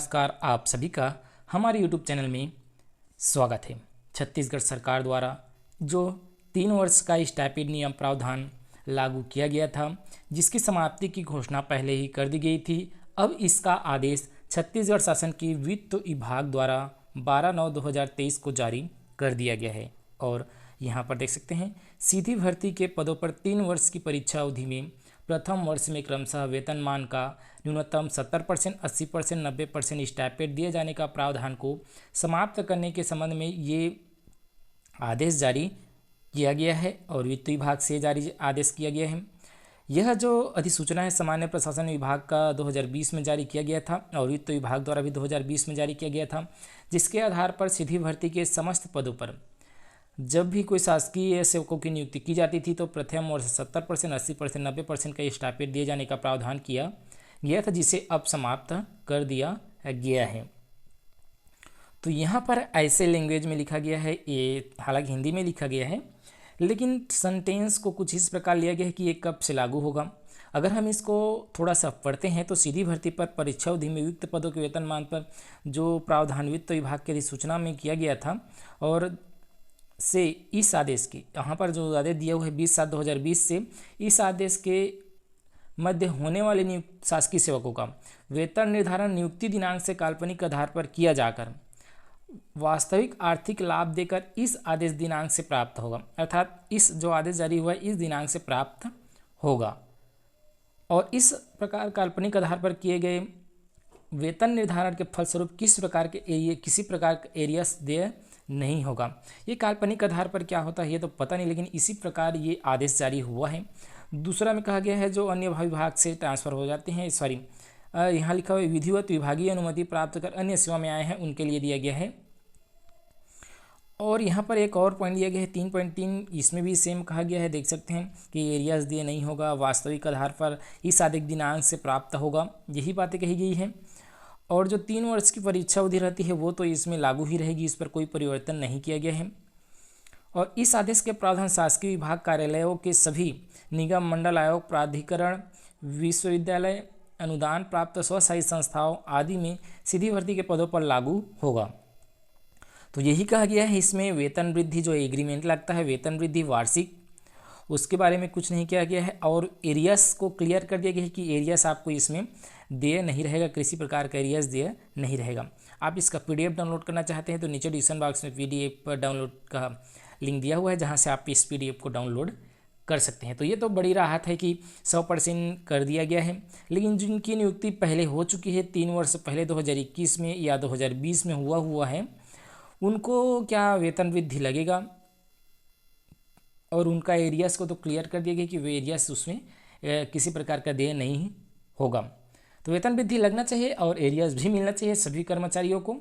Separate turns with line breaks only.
नमस्कार, आप सभी का हमारे YouTube चैनल में स्वागत है। छत्तीसगढ़ सरकार द्वारा जो 3 वर्ष का स्टाइपेंड नियम प्रावधान लागू किया गया था, जिसकी समाप्ति की घोषणा पहले ही कर दी गई थी, अब इसका आदेश छत्तीसगढ़ शासन की वित्त विभाग द्वारा 12/9/2023 को जारी कर दिया गया है। और यहाँ पर देख सकते हैं, सीधी भर्ती के पदों पर 3 वर्ष की परीक्षा अवधि में प्रथम वर्ष में क्रमशः वेतनमान का न्यूनतम 70%, 80%, 90% स्टाइपेंड दिए जाने का प्रावधान को समाप्त करने के संबंध में ये आदेश जारी किया गया है और वित्त विभाग से जारी आदेश किया गया है। यह जो अधिसूचना है सामान्य प्रशासन विभाग का 2020 में जारी किया गया था और वित्त विभाग द्वारा भी 2020 में जारी किया गया था, जिसके आधार पर सीधी भर्ती के समस्त पदों पर जब भी कोई शासकीय सेवकों की नियुक्ति की जाती थी तो प्रथम वर्ष 70%, 80%, 90% का स्टाइपेंड दिए जाने का प्रावधान किया गया था, जिसे अब समाप्त कर दिया गया है। तो यहाँ पर ऐसे लैंग्वेज में लिखा गया है, ये हालांकि हिंदी में लिखा गया है, लेकिन सेंटेंस को कुछ इस प्रकार लिया गया है कि ये कब से लागू होगा। अगर हम इसको थोड़ा सा पढ़ते हैं तो सीधी भर्ती पर परीक्षा अवधि में युक्त पदों के वेतनमान पर जो प्रावधान वित्त विभाग की अधिसूचना में किया गया था और से इस आदेश की यहाँ पर जो आदेश दिया हुआ है 20/7/2020 से इस आदेश के मध्य होने वाले नियुक्त शासकीय सेवकों का वेतन निर्धारण नियुक्ति दिनांक से काल्पनिक आधार पर किया जाकर वास्तविक आर्थिक लाभ देकर इस आदेश दिनांक से प्राप्त होगा। अर्थात इस जो आदेश जारी हुआ है इस दिनांक से प्राप्त होगा और इस प्रकार काल्पनिक आधार पर किए गए वेतन निर्धारण के फलस्वरूप किसी प्रकार का एरियस देय नहीं होगा। ये काल्पनिक आधार पर क्या होता है ये तो पता नहीं, लेकिन इसी प्रकार ये आदेश जारी हुआ है। दूसरा में कहा गया है जो अन्य विभाग से ट्रांसफ़र हो जाते हैं, यहाँ लिखा हुआ विधिवत विभागीय अनुमति प्राप्त कर अन्य सेवा में आए हैं उनके लिए दिया गया है। और यहाँ पर एक और पॉइंट दिया गया है 3.3, इसमें भी सेम कहा गया है, देख सकते हैं कि एरियाज दिए नहीं होगा, वास्तविक आधार पर इस आदेश दिनांक से प्राप्त होगा, यही बातें कही गई है। और जो 3 वर्ष की परीक्षा अवधि रहती है वो तो इसमें लागू ही रहेगी, इस पर कोई परिवर्तन नहीं किया गया है। और इस आदेश के प्रावधान शासकीय विभाग कार्यालयों के सभी निगम, मंडल आयोग, प्राधिकरण, विश्वविद्यालय, अनुदान प्राप्त स्वशासी संस्थाओं आदि में सीधी भर्ती के पदों पर लागू होगा। तो यही कहा गया है इसमें वेतन वृद्धि जो एग्रीमेंट लगता है वेतन वृद्धि वार्षिक, उसके बारे में कुछ नहीं किया गया है। और एरियस को क्लियर कर दिया गया है कि एरियस आपको इसमें देय नहीं रहेगा, किसी प्रकार का एरियस देय नहीं रहेगा। आप इसका PDF डाउनलोड करना चाहते हैं तो नीचे डिस्क्रिप्शन बॉक्स में PDF पर डाउनलोड का लिंक दिया हुआ है, जहां से आप इस PDF को डाउनलोड कर सकते हैं। तो ये तो बड़ी राहत है कि 100% कर दिया गया है, लेकिन जिनकी नियुक्ति पहले हो चुकी है 3 वर्ष पहले 2021 में या 2020 में हुआ है, उनको क्या वेतन वृद्धि लगेगा? और उनका एरियस को तो क्लियर कर दिया गया कि वे एरियस उसमें किसी प्रकार का देय नहीं होगा। तो वेतन वृद्धि लगना चाहिए और एरियस भी मिलना चाहिए सभी कर्मचारियों को।